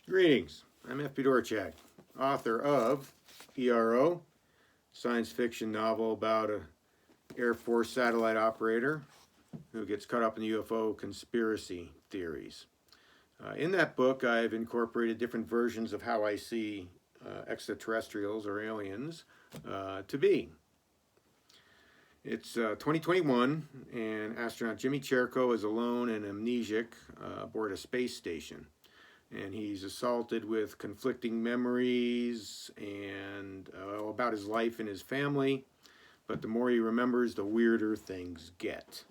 Greetings, I'm F.P. Dorchak, author of ERO, science fiction novel about an Air Force satellite operator who gets caught up in UFO conspiracy theories. In that book, I've incorporated different versions of how I see extraterrestrials or aliens to be. It's 2021, and astronaut Jimmy Cherko is alone and amnesiac aboard a space station. And he's assaulted with conflicting memories and about his life and his family. But the more he remembers, the weirder things get.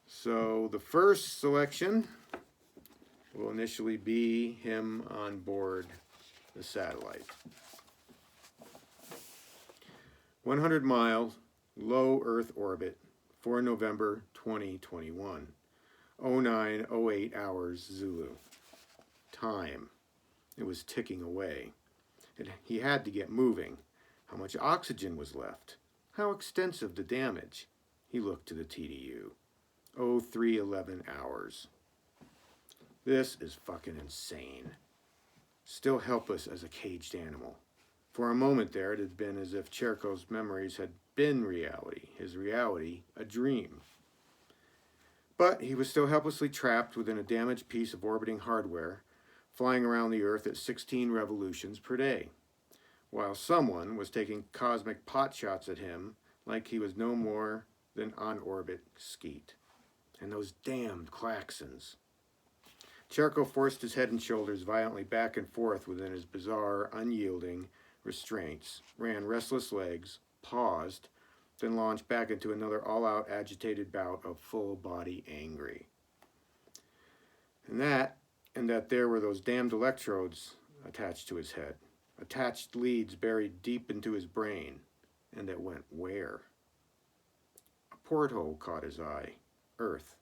So the first selection will initially be him on board the satellite. 100 miles, low Earth orbit, 4 November 2021, 09:08 hours Zulu. Time. It was ticking away. He had to get moving. How much oxygen was left? How extensive the damage? He looked to the TDU. 03:11 hours. This is fucking insane. Still helpless as a caged animal. For a moment there, it had been as if Cherko's memories had been reality, his reality a dream. But he was still helplessly trapped within a damaged piece of orbiting hardware, flying around the Earth at 16 revolutions per day, while someone was taking cosmic pot shots at him like he was no more than on-orbit skeet. And those damned klaxons. Cherko forced his head and shoulders violently back and forth within his bizarre, unyielding restraints, ran restless legs, paused, then launched back into another all-out agitated bout of full-body angry. And that there were those damned electrodes attached to his head, attached leads buried deep into his brain, and that went where? A porthole caught his eye. Earth.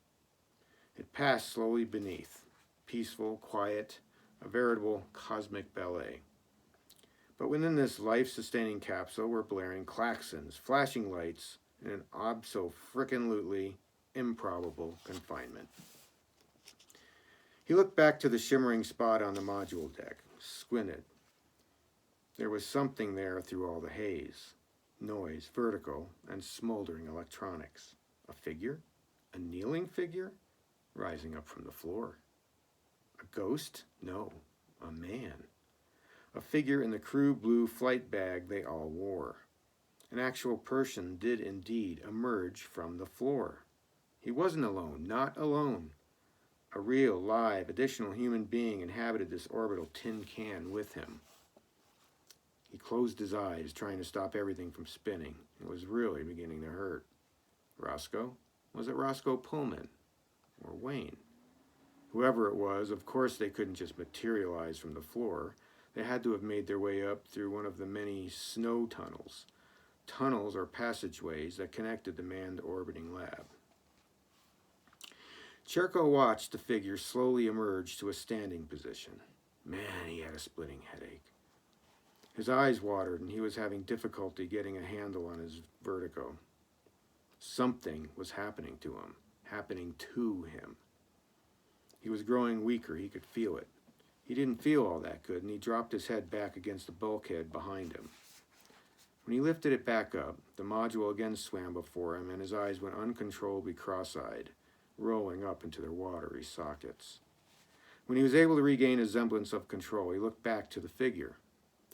It passed slowly beneath, peaceful, quiet, a veritable cosmic ballet. But within this life-sustaining capsule were blaring klaxons, flashing lights, and an abso-frickin-lutely improbable confinement. He looked back to the shimmering spot on the module deck, squinted. There was something there through all the haze, noise, vertical, and smoldering electronics. A figure? A kneeling figure? Rising up from the floor. A ghost? No, a man. A figure in the crew blue flight bag they all wore. An actual person did indeed emerge from the floor. He wasn't alone, not alone. A real, live, additional human being inhabited this orbital tin can with him. He closed his eyes, trying to stop everything from spinning. It was really beginning to hurt. Roscoe? Was it Roscoe Pullman? Or Wayne? Whoever it was, of course they couldn't just materialize from the floor. They had to have made their way up through one of the many snow tunnels. Tunnels or passageways that connected the manned orbiting lab. Cherko watched the figure slowly emerge to a standing position. Man, he had a splitting headache. His eyes watered and he was having difficulty getting a handle on his vertigo. Something was happening to him, happening to him. He was growing weaker, he could feel it. He didn't feel all that good and he dropped his head back against the bulkhead behind him. When he lifted it back up, the module again swam before him and his eyes went uncontrollably cross-eyed, rolling up into their watery sockets. When he was able to regain a semblance of control, he looked back to the figure,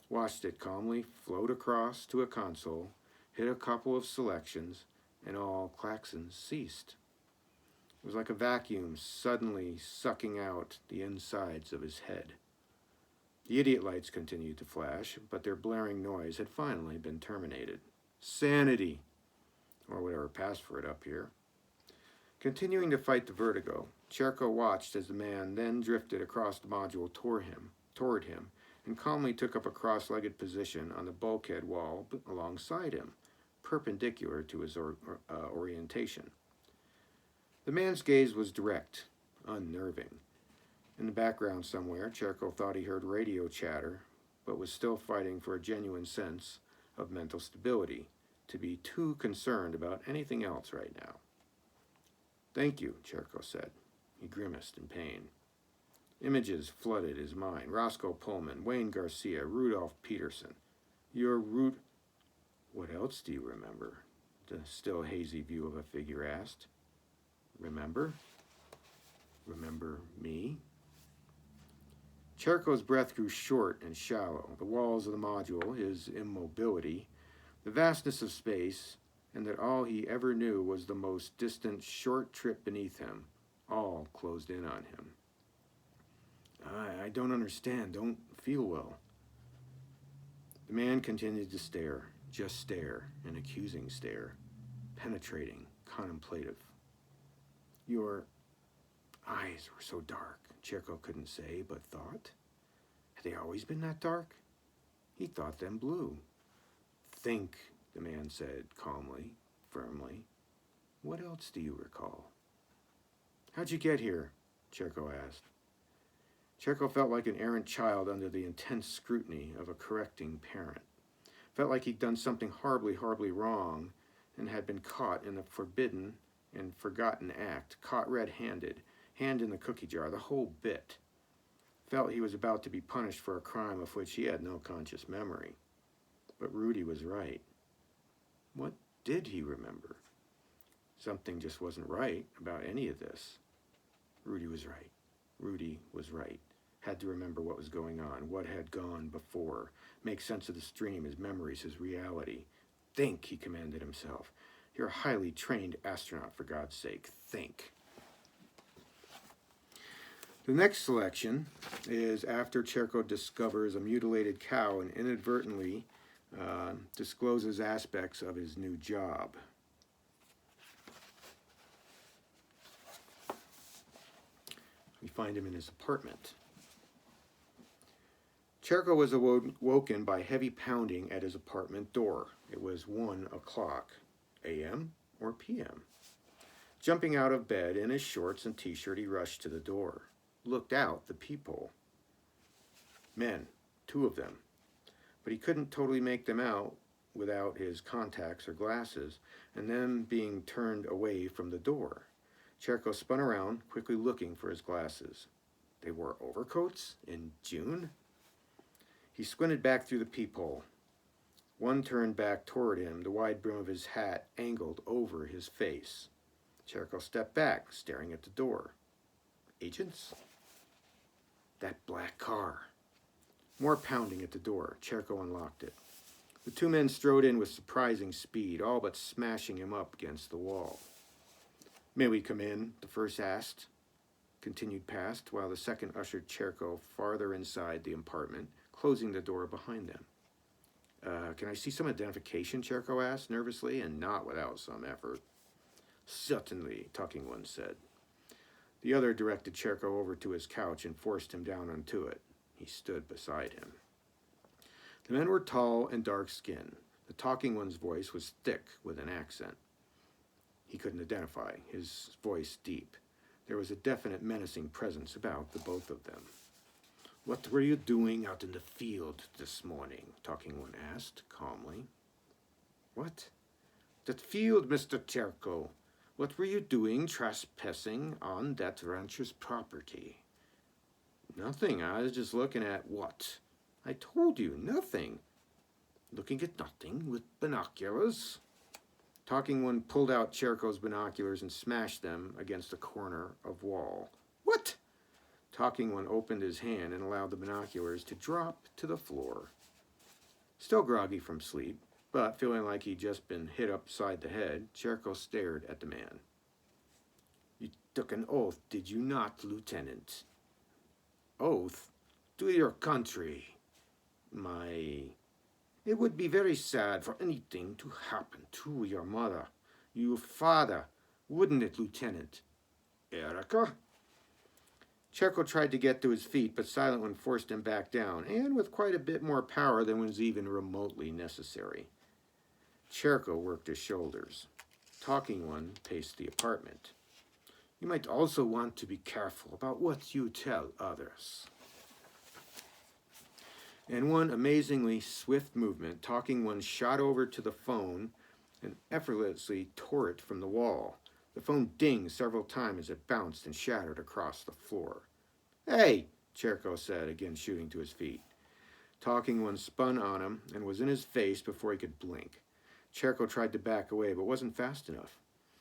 watched it calmly float across to a console, hit a couple of selections, and all klaxons ceased. It was like a vacuum suddenly sucking out the insides of his head. The idiot lights continued to flash, but their blaring noise had finally been terminated. Sanity, or whatever passed for it up here. Continuing to fight the vertigo, Cherko watched as the man then drifted across the module toward him, and calmly took up a cross-legged position on the bulkhead wall alongside him, perpendicular to his orientation. The man's gaze was direct, unnerving. In the background somewhere, Cherko thought he heard radio chatter, but was still fighting for a genuine sense of mental stability, to be too concerned about anything else right now. Thank you, Cherko said. He grimaced in pain. Images flooded his mind. Roscoe Pullman, Wayne Garcia, Rudolph Peterson. Your root... What else do you remember? The still hazy view of a figure asked. Remember? Remember me? Cherko's breath grew short and shallow. The walls of the module, his immobility, the vastness of space, and that all he ever knew was the most distant, short trip beneath him, all closed in on him. I don't understand, don't feel well. The man continued to stare, just stare, an accusing stare, penetrating, contemplative. Your eyes were so dark, Cherko couldn't say, but thought. Had they always been that dark? He thought them blue. Think, the man said calmly, firmly. What else do you recall? How'd you get here? Cherko asked. Cherko felt like an errant child under the intense scrutiny of a correcting parent. Felt like he'd done something horribly, horribly wrong and had been caught in a forbidden and forgotten act, caught red-handed, hand in the cookie jar, the whole bit. Felt he was about to be punished for a crime of which he had no conscious memory. But Rudy was right. What did he remember? Something just wasn't right about any of this. Rudy was right. Rudy was right. Had to remember what was going on, what had gone before, make sense of the stream, his memories, his reality. Think, he commanded himself. You're a highly trained astronaut, for God's sake. Think. The next selection is after Cherko discovers a mutilated cow and inadvertently discloses aspects of his new job. We find him in his apartment. Cherko was awoken by heavy pounding at his apartment door. It was 1 o'clock, a.m. or p.m. Jumping out of bed in his shorts and t-shirt, he rushed to the door. Looked out the peephole. Men, 2 of them. But he couldn't totally make them out without his contacts or glasses, and them being turned away from the door. Cherko spun around, quickly looking for his glasses. They wore overcoats in June? He squinted back through the peephole. One turned back toward him, the wide brim of his hat angled over his face. Cherko stepped back, staring at the door. Agents? That black car. More pounding at the door. Cherko unlocked it. The 2 men strode in with surprising speed, all but smashing him up against the wall. May we come in? The first asked. Continued past, while the second ushered Cherko farther inside the apartment, closing the door behind them. Can I see some identification? Cherko asked nervously, and not without some effort. Certainly, Talking One said. The other directed Cherko over to his couch and forced him down onto it. He stood beside him. The men were tall and dark-skinned. The Talking One's voice was thick with an accent. He couldn't identify, his voice deep. There was a definite menacing presence about the both of them. What were you doing out in the field this morning? Talking One asked, calmly. What? That field, Mr. Cherko. What were you doing trespassing on that rancher's property? Nothing. I was just looking at what? I told you, nothing. Looking at nothing with binoculars? Talking One pulled out Cherko's binoculars and smashed them against a corner of wall. What? Talking One opened his hand and allowed the binoculars to drop to the floor. Still groggy from sleep, but feeling like he'd just been hit upside the head, Cherko stared at the man. You took an oath, did you not, Lieutenant? Oath? To your country. It would be very sad for anything to happen to your mother, your father, wouldn't it, Lieutenant? Erica? Cherko tried to get to his feet, but Silent One forced him back down, and with quite a bit more power than was even remotely necessary. Cherko worked his shoulders. Talking One paced the apartment. You might also want to be careful about what you tell others. In one amazingly swift movement, Talking One shot over to the phone and effortlessly tore it from the wall. The phone dinged several times as it bounced and shattered across the floor. "Hey," Cherko said, again shooting to his feet. Talking One spun on him and was in his face before he could blink. Cherko tried to back away, but wasn't fast enough.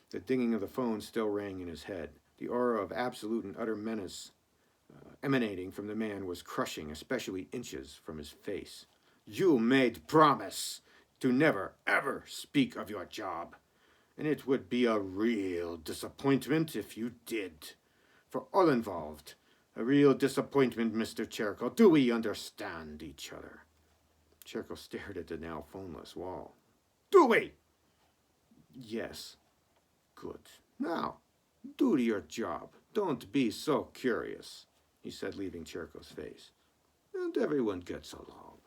The dinging of the phone still rang in his head. The aura of absolute and utter menace emanating from the man was crushing, especially inches from his face. "You made promise to never, ever speak of your job, and it would be a real disappointment if you did. For all involved, a real disappointment, Mr. Cherko. Do we understand each other?" Cherko stared at the now phoneless wall. "Do we?" "Yes." "Good. Now, do your job. Don't be so curious," he said, leaving Cherko's face. "And everyone gets along."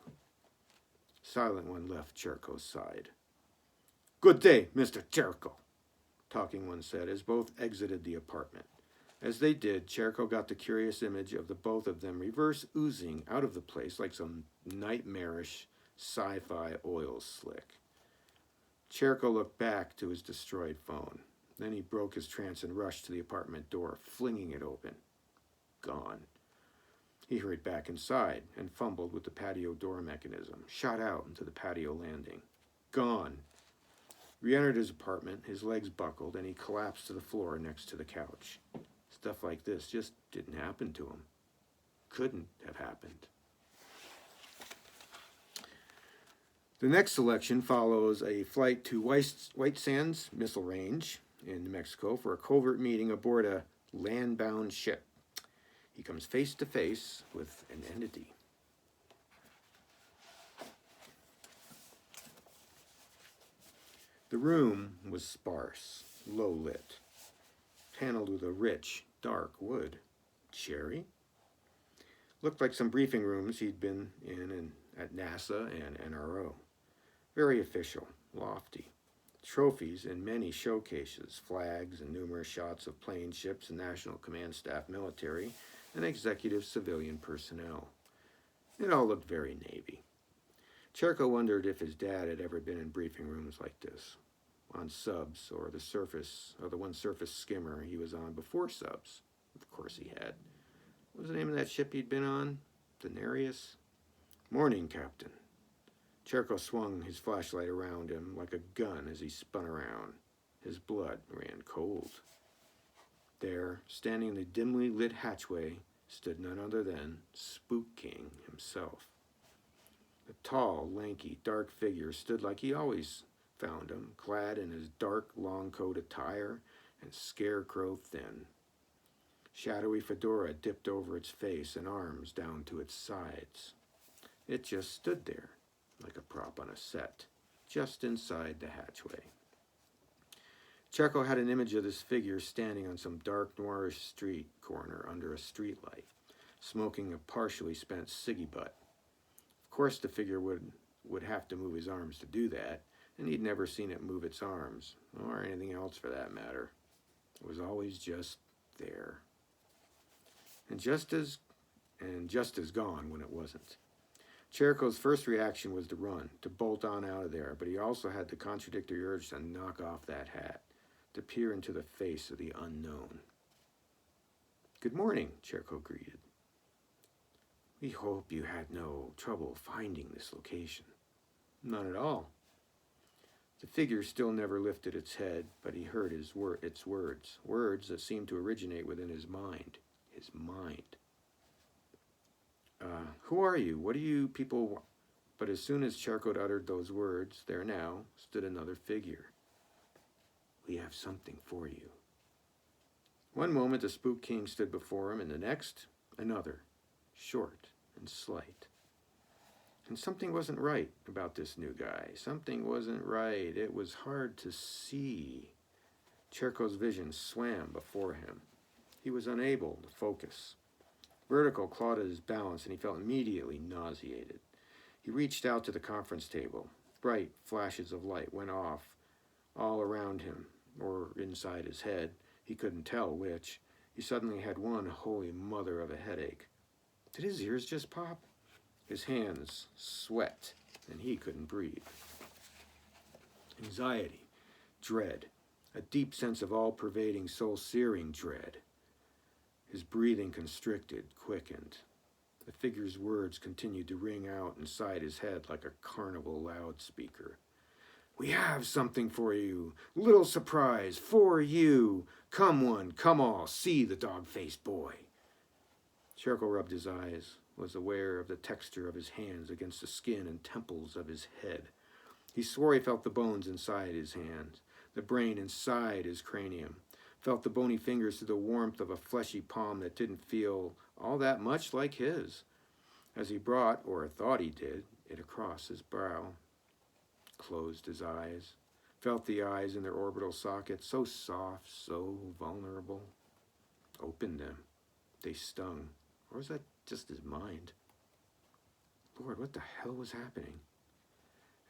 Silent One left Cherko's side. "Good day, Mr. Cherko," Talking One said as both exited the apartment. As they did, Cherko got the curious image of the both of them reverse oozing out of the place like some nightmarish sci-fi oil slick. Cherko looked back to his destroyed phone. Then he broke his trance and rushed to the apartment door, flinging it open. Gone. He hurried back inside and fumbled with the patio door mechanism, shot out into the patio landing. Gone. Re-entered his apartment, his legs buckled, and he collapsed to the floor next to the couch. Stuff like this just didn't happen to him. Couldn't have happened. The next selection follows a flight to White Sands Missile Range in New Mexico for a covert meeting aboard a land-bound ship. He comes face to face with an entity. The room was sparse, low-lit, paneled with a rich, dark wood. Cherry? Looked like some briefing rooms he'd been in at NASA and NRO. Very official, lofty. Trophies in many showcases, flags and numerous shots of planes, ships, and National Command Staff military and executive civilian personnel. It all looked very Navy. Cherko wondered if his dad had ever been in briefing rooms like this, on subs or the surface, or the one surface skimmer he was on before subs. Of course he had. What was the name of that ship he'd been on? Denarius? "Morning, Captain." Cherko swung his flashlight around him like a gun as he spun around. His blood ran cold. There, standing in the dimly lit hatchway, stood none other than Spook King himself. The tall, lanky, dark figure stood like he always found him, clad in his dark long coat attire and scarecrow thin. Shadowy fedora dipped over its face and arms down to its sides. It just stood there, like a prop on a set, just inside the hatchway. Cherko had an image of this figure standing on some dark, noirish street corner under a streetlight, smoking a partially spent ciggy butt. Of course, the figure would have to move his arms to do that, and he'd never seen it move its arms, or anything else for that matter. It was always just there. And just as gone when it wasn't. Cherko's first reaction was to run, to bolt on out of there, but he also had the contradictory urge to knock off that hat, to peer into the face of the unknown. "Good morning," Cherko greeted. "We hope you had no trouble finding this location." "None at all." The figure still never lifted its head, but he heard its words that seemed to originate within his mind. His mind. "Who are you? What do you people want?" But as soon as Cherko uttered those words, there now stood another figure. "We have something for you." One moment the Spook King stood before him, and the next, another, short and slight. And something wasn't right about this new guy. Something wasn't right. It was hard to see. Cherko's vision swam before him. He was unable to focus. Vertigo clawed at his balance, and he felt immediately nauseated. He reached out to the conference table. Bright flashes of light went off all around him, or inside his head. He couldn't tell which. He suddenly had one holy mother of a headache. Did his ears just pop? His hands sweat, and he couldn't breathe. Anxiety, dread, a deep sense of all-pervading, soul-searing dread. His breathing constricted, quickened. The figure's words continued to ring out inside his head like a carnival loudspeaker. "We have something for you. Little surprise for you. Come one, come all, see the dog-faced boy." Cherko rubbed his eyes, was aware of the texture of his hands against the skin and temples of his head. He swore he felt the bones inside his hands, the brain inside his cranium, felt the bony fingers through the warmth of a fleshy palm that didn't feel all that much like his, as he brought, or thought he did, it across his brow. Closed his eyes, felt the eyes in their orbital sockets, so soft, so vulnerable. Opened them. They stung. Or was that just his mind? Lord, what the hell was happening?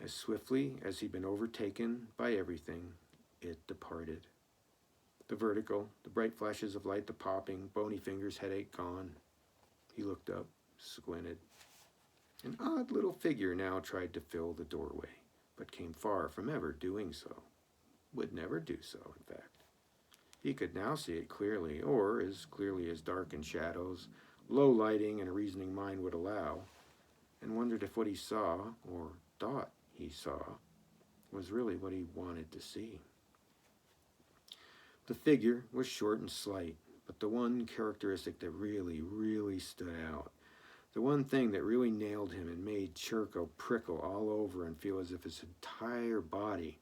As swiftly as he'd been overtaken by everything, it departed. The vertigo, the bright flashes of light, the popping, bony fingers, headache gone. He looked up, squinted. An odd little figure now tried to fill the doorway, but came far from ever doing so. Would never do so, in fact. He could now see it clearly, or as clearly as darkened shadows, low lighting, and a reasoning mind would allow, and wondered if what he saw, or thought he saw, was really what he wanted to see. The figure was short and slight, but the one characteristic that really stood out, the one thing that really nailed him and made Cherko prickle all over and feel as if his entire body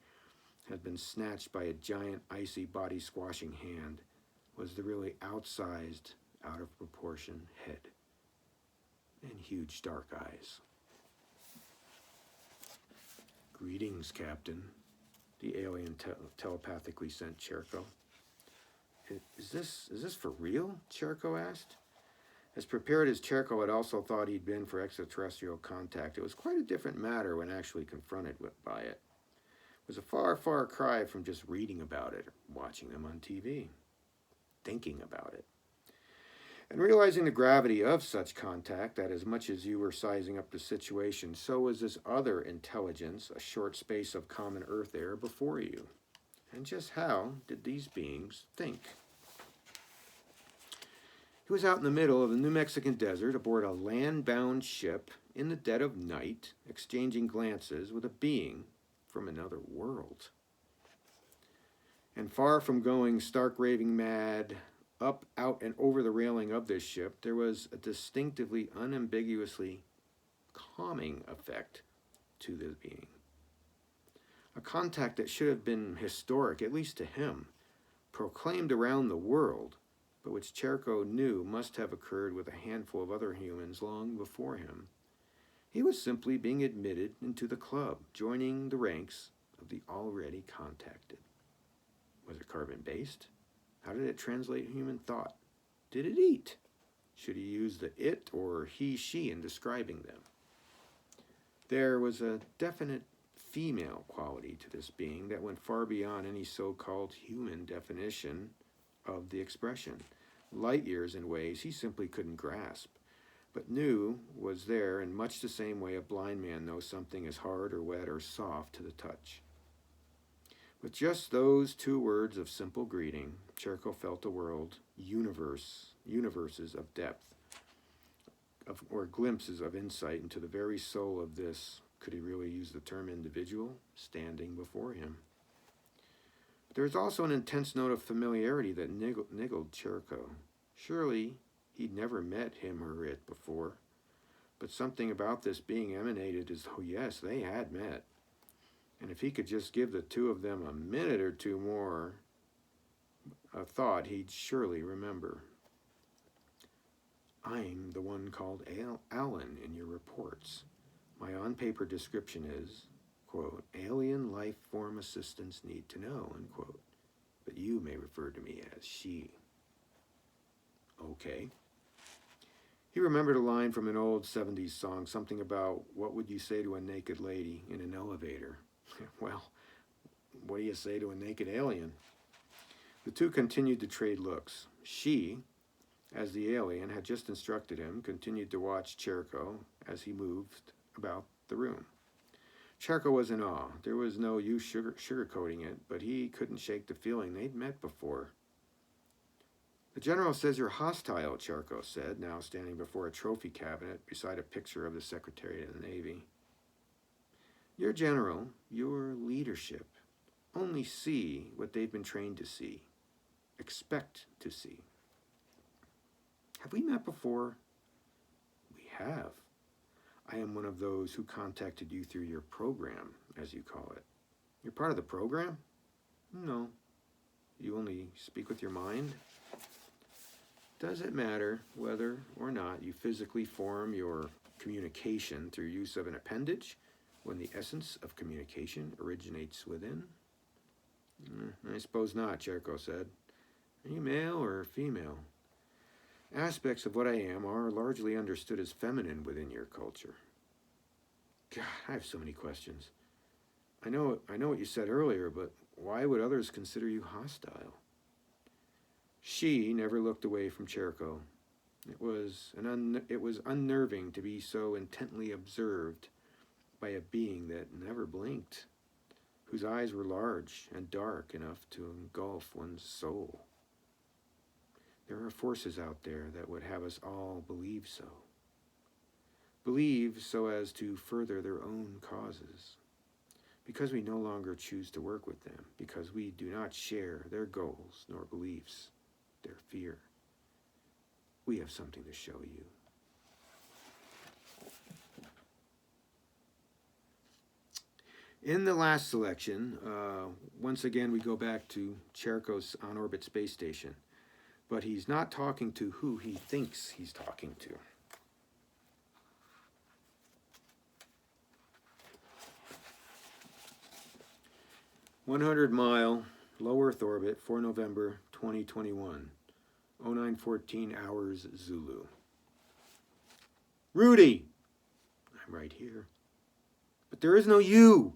had been snatched by a giant icy body squashing hand, was the really outsized, out of proportion head and huge dark eyes. "Greetings, Captain," the alien telepathically sent Cherko. Is this for real?" Cherko asked. As prepared as Cherko had also thought he'd been for extraterrestrial contact, it was quite a different matter when actually confronted by it. It was a far cry from just reading about it or watching them on TV. Thinking about it. And realizing the gravity of such contact, that as much as you were sizing up the situation, so was this other intelligence, a short space of common Earth air before you. And just how did these beings think? He was out in the middle of the New Mexican desert aboard a land-bound ship in the dead of night, exchanging glances with a being from another world. And far from going stark raving mad, up, out, and over the railing of this ship, there was a distinctively, unambiguously calming effect to this being. A contact that should have been historic, at least to him, proclaimed around the world, but which Cherko knew must have occurred with a handful of other humans long before him. He was simply being admitted into the club, joining the ranks of the already contacted. Was it carbon-based? How did it translate human thought? Did it eat? Should he use the it or he, she in describing them? There was a definite female quality to this being that went far beyond any so-called human definition of the expression. Light years in ways he simply couldn't grasp, but knew was there in much the same way a blind man knows something is hard or wet or soft to the touch. With just those two words of simple greeting, Cherko felt a world, universes of depth, or glimpses of insight into the very soul of this, could he really use the term individual, standing before him. But there was also an intense note of familiarity that niggled Cherko. Surely he'd never met him or it before, but something about this being emanated as though, yes, they had met. And if he could just give the two of them a minute or two more, a thought he'd surely remember. "I'm the one called Alan in your reports. My on-paper description is, quote, alien life form assistants need to know, unquote. But you may refer to me as she." Okay. He remembered a line from an old 70s song, something about, what would you say to a naked lady in an elevator? Well, what do you say to a naked alien? The two continued to trade looks. She, as the alien had just instructed him, continued to watch Cherko as he moved about the room. Cherko was in awe. There was no use sugarcoating it, but he couldn't shake the feeling they'd met before. The general says you're hostile, Charco said, now standing before a trophy cabinet beside a picture of the Secretary of the Navy. Your general, your leadership, only see what they've been trained to see, expect to see. Have we met before? We have. I am one of those who contacted you through your program, as you call it. You're part of the program? No. You only speak with your mind? Does it matter whether or not you physically form your communication through use of an appendage when the essence of communication originates within? I suppose not, Cherko said. Are you male or female? Aspects of what I am are largely understood as feminine within your culture. God, I have so many questions. I know what you said earlier, but why would others consider you hostile? She never looked away from Cherko. It was unnerving to be so intently observed by a being that never blinked, whose eyes were large and dark enough to engulf one's soul. There are forces out there that would have us all believe so. Believe so as to further their own causes. Because we no longer choose to work with them, because we do not share their goals nor beliefs, their fear. We have something to show you. In the last selection, once again we go back to Cherko's on-orbit space station, but he's not talking to who he thinks he's talking to. "100-mile low Earth orbit for November 2021, 0914 hours Zulu. Rudy! I'm right here. But there is no you,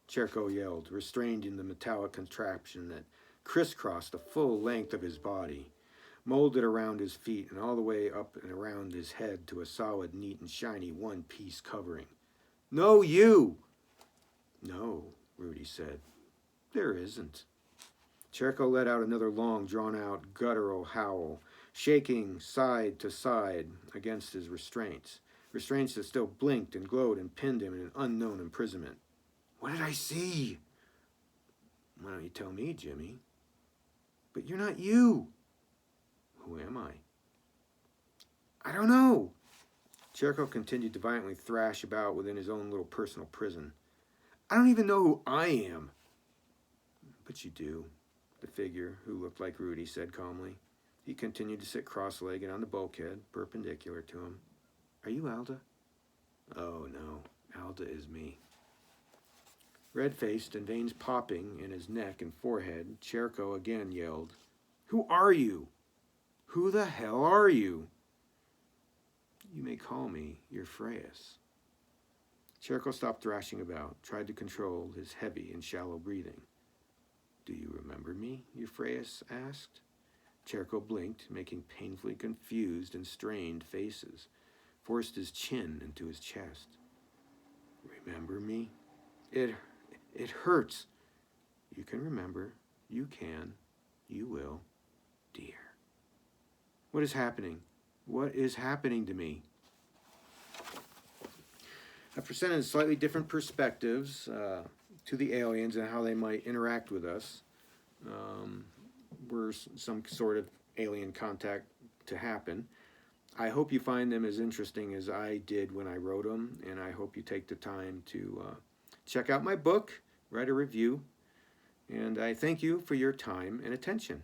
Cherko yelled, restrained in the metallic contraption that crisscrossed the full length of his body, molded around his feet and all the way up and around his head to a solid, neat, and shiny one-piece covering. No you! No, Rudy said. There isn't. Cherko let out another long, drawn-out, guttural howl, shaking side to side against his restraints that still blinked and glowed and pinned him in an unknown imprisonment. What did I see? Why don't you tell me, Jimmy? But you're not you. Who am I? I don't know. Cherko continued to violently thrash about within his own little personal prison. I don't even know who I am. But you do, the figure, who looked like Rudy, said calmly. He continued to sit cross-legged on the bulkhead, perpendicular to him. Are you Alda? Oh, no. Alda is me. Red-faced and veins popping in his neck and forehead, Cherko again yelled, Who are you? Who the hell are you? You may call me Euphraeus. Cherko stopped thrashing about, tried to control his heavy and shallow breathing. Do you remember me? Euphraeus asked. Cherko blinked, making painfully confused and strained faces, forced his chin into his chest. Remember me? It hurts. You can remember. You can. You will. Dear. What is happening? What is happening to me? I presented slightly different perspectives to the aliens and how they might interact with us. Were some sort of alien contact to happen. I hope you find them as interesting as I did when I wrote them, and I hope you take the time to check out my book, write a review, and I thank you for your time and attention.